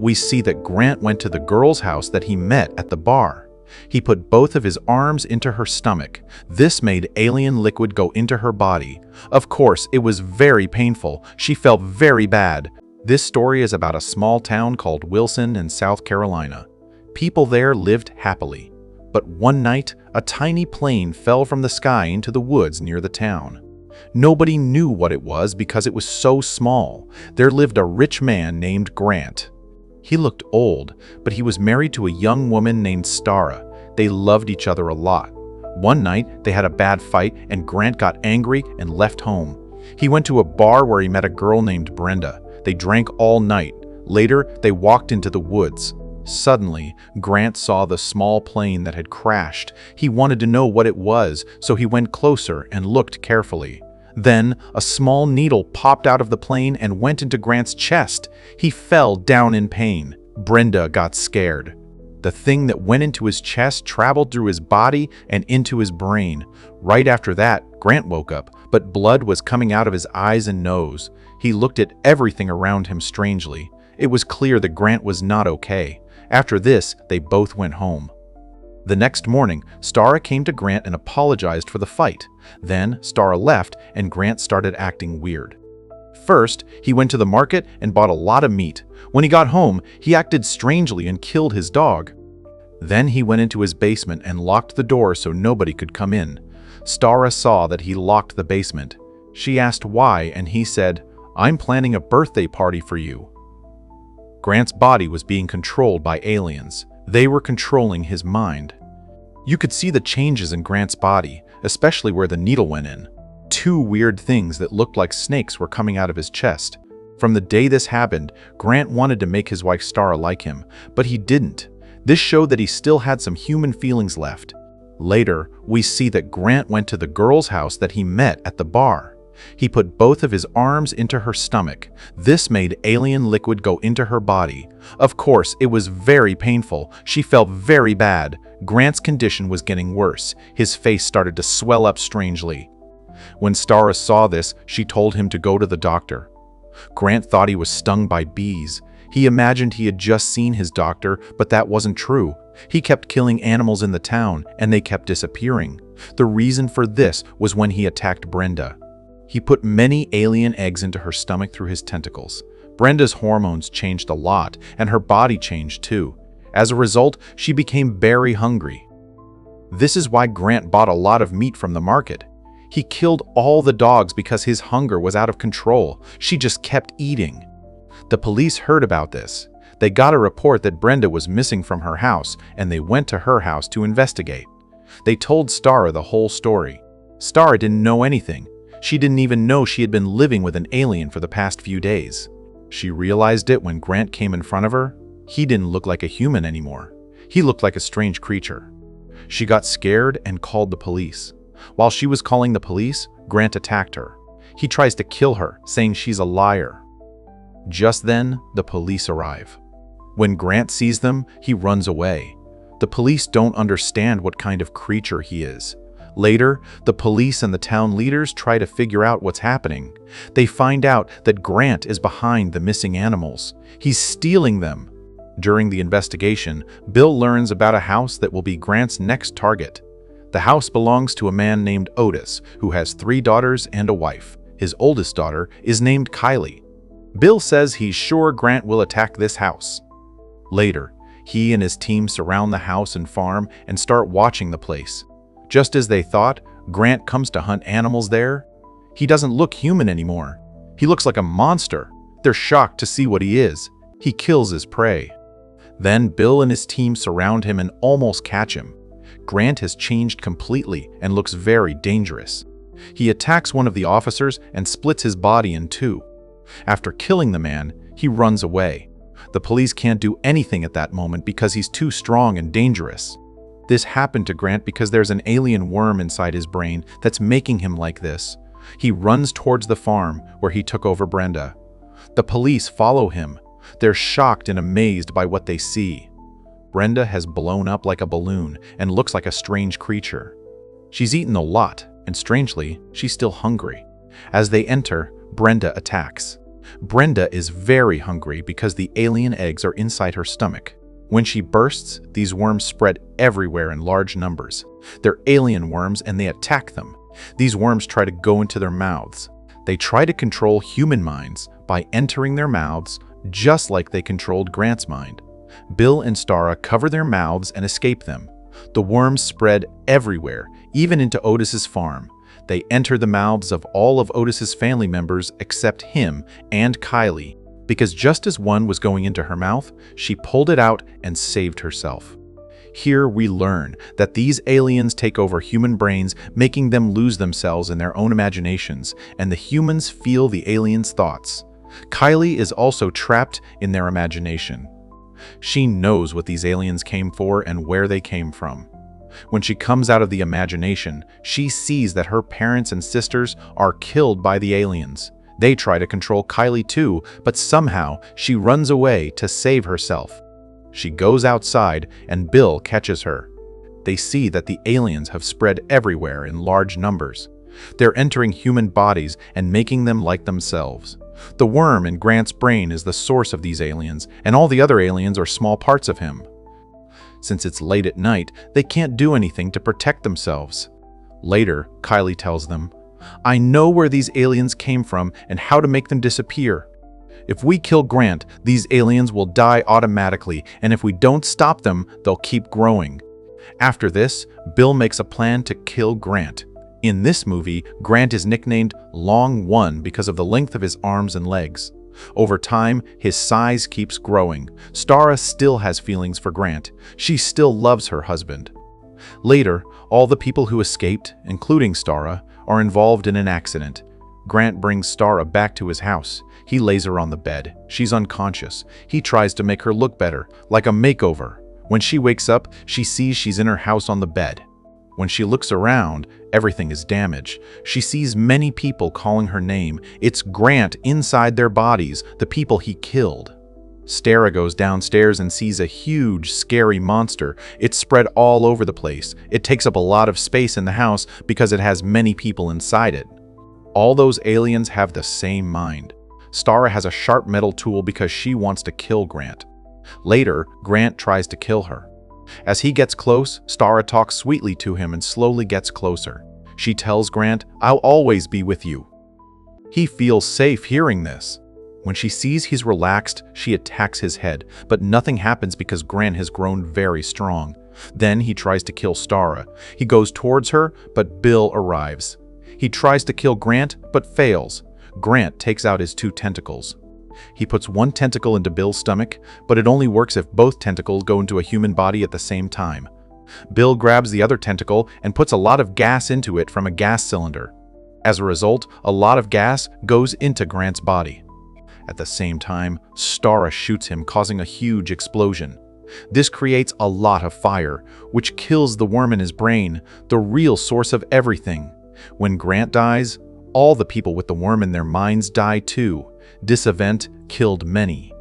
we see that Grant went to the girl's house that he met at the bar. He put both of his arms into her stomach. This made alien liquid go into her body. Of course, it was very painful. She felt very bad. This story is about a small town called Wilson in South Carolina. People there lived happily. But one night, a tiny plane fell from the sky into the woods near the town. Nobody knew what it was because it was so small. There lived a rich man named Grant. He looked old, but he was married to a young woman named Stara. They loved each other a lot. One night, they had a bad fight and Grant got angry and left home. He went to a bar where he met a girl named Brenda. They drank all night. Later, they walked into the woods. Suddenly, Grant saw the small plane that had crashed. He wanted to know what it was, so he went closer and looked carefully. Then, a small needle popped out of the plane and went into Grant's chest. He fell down in pain. Brenda got scared. The thing that went into his chest traveled through his body and into his brain. Right after that, Grant woke up, but blood was coming out of his eyes and nose. He looked at everything around him strangely. It was clear that Grant was not okay. After this, they both went home. The next morning, Stara came to Grant and apologized for the fight. Then, Stara left and Grant started acting weird. First, he went to the market and bought a lot of meat. When he got home, he acted strangely and killed his dog. Then he went into his basement and locked the door so nobody could come in. Stara saw that he locked the basement. She asked why, and he said, "I'm planning a birthday party for you." Grant's body was being controlled by aliens. They were controlling his mind. You could see the changes in Grant's body, especially where the needle went in. Two weird things that looked like snakes were coming out of his chest. From the day this happened, Grant wanted to make his wife Stara like him, but he didn't. This showed that he still had some human feelings left. Later, we see that Grant went to the girl's house that he met at the bar. He put both of his arms into her stomach. This made alien liquid go into her body. Of course, it was very painful. She felt very bad. Grant's condition was getting worse. His face started to swell up strangely. When Stara saw this, she told him to go to the doctor. Grant thought he was stung by bees. He imagined he had just seen his doctor, but that wasn't true. He kept killing animals in the town, and they kept disappearing. The reason for this was when he attacked Brenda. He put many alien eggs into her stomach through his tentacles. Brenda's hormones changed a lot, and her body changed too. As a result, she became very hungry. This is why Grant bought a lot of meat from the market. He killed all the dogs because his hunger was out of control. She just kept eating. The police heard about this. They got a report that Brenda was missing from her house, and they went to her house to investigate. They told Stara the whole story. Stara didn't know anything. She didn't even know she had been living with an alien for the past few days. She realized it when Grant came in front of her. He didn't look like a human anymore. He looked like a strange creature. She got scared and called the police. While she was calling the police, Grant attacked her. He tries to kill her, saying she's a liar. Just then, the police arrive. When Grant sees them, he runs away. The police don't understand what kind of creature he is. Later, the police and the town leaders try to figure out what's happening. They find out that Grant is behind the missing animals. He's stealing them. During the investigation, Bill learns about a house that will be Grant's next target. The house belongs to a man named Otis, who has 3 daughters and a wife. His oldest daughter is named Kylie. Bill says he's sure Grant will attack this house. Later, he and his team surround the house and farm and start watching the place. Just as they thought, Grant comes to hunt animals there. He doesn't look human anymore. He looks like a monster. They're shocked to see what he is. He kills his prey. Then Bill and his team surround him and almost catch him. Grant has changed completely and looks very dangerous. He attacks one of the officers and splits his body in 2. After killing the man, he runs away. The police can't do anything at that moment because he's too strong and dangerous. This happened to Grant because there's an alien worm inside his brain that's making him like this. He runs towards the farm where he took over Brenda. The police follow him. They're shocked and amazed by what they see. Brenda has blown up like a balloon and looks like a strange creature. She's eaten a lot, and strangely, she's still hungry. As they enter, Brenda attacks. Brenda is very hungry because the alien eggs are inside her stomach. When she bursts, these worms spread everywhere in large numbers. They're alien worms and they attack them. These worms try to go into their mouths. They try to control human minds by entering their mouths, just like they controlled Grant's mind. Bill and Starra cover their mouths and escape them. The worms spread everywhere, even into Otis's farm. They enter the mouths of all of Otis's family members except him and Kylie, because just as one was going into her mouth, she pulled it out and saved herself. Here we learn that these aliens take over human brains, making them lose themselves in their own imaginations, and the humans feel the aliens' thoughts. Kylie is also trapped in their imagination. She knows what these aliens came for and where they came from. When she comes out of the imagination, she sees that her parents and sisters are killed by the aliens. They try to control Kylie too, but somehow she runs away to save herself. She goes outside and Bill catches her. They see that the aliens have spread everywhere in large numbers. They're entering human bodies and making them like themselves. The worm in Grant's brain is the source of these aliens, and all the other aliens are small parts of him. Since it's late at night, they can't do anything to protect themselves. Later, Kylie tells them, "I know where these aliens came from and how to make them disappear. If we kill Grant, these aliens will die automatically, and if we don't stop them, they'll keep growing." After this, Bill makes a plan to kill Grant. In this movie, Grant is nicknamed Long One because of the length of his arms and legs. Over time, his size keeps growing. Starra still has feelings for Grant. She still loves her husband. Later, all the people who escaped, including Starra, are involved in an accident. Grant brings Starra back to his house. He lays her on the bed. She's unconscious. He tries to make her look better, like a makeover. When she wakes up, she sees she's in her house on the bed. When she looks around, everything is damaged. She sees many people calling her name. It's Grant inside their bodies, the people he killed. Starra goes downstairs and sees a huge, scary monster. It's spread all over the place. It takes up a lot of space in the house because it has many people inside it. All those aliens have the same mind. Starra has a sharp metal tool because she wants to kill Grant. Later, Grant tries to kill her. As he gets close, Starra talks sweetly to him and slowly gets closer. She tells Grant, "I'll always be with you." He feels safe hearing this. When she sees he's relaxed, she attacks his head, but nothing happens because Grant has grown very strong. Then he tries to kill Starra. He goes towards her, but Bill arrives. He tries to kill Grant, but fails. Grant takes out his 2 tentacles. He puts one tentacle into Bill's stomach, but it only works if both tentacles go into a human body at the same time. Bill grabs the other tentacle and puts a lot of gas into it from a gas cylinder. As a result, a lot of gas goes into Grant's body. At the same time, Starra shoots him, causing a huge explosion. This creates a lot of fire, which kills the worm in his brain, the real source of everything. When Grant dies, all the people with the worm in their minds die too. This event killed many.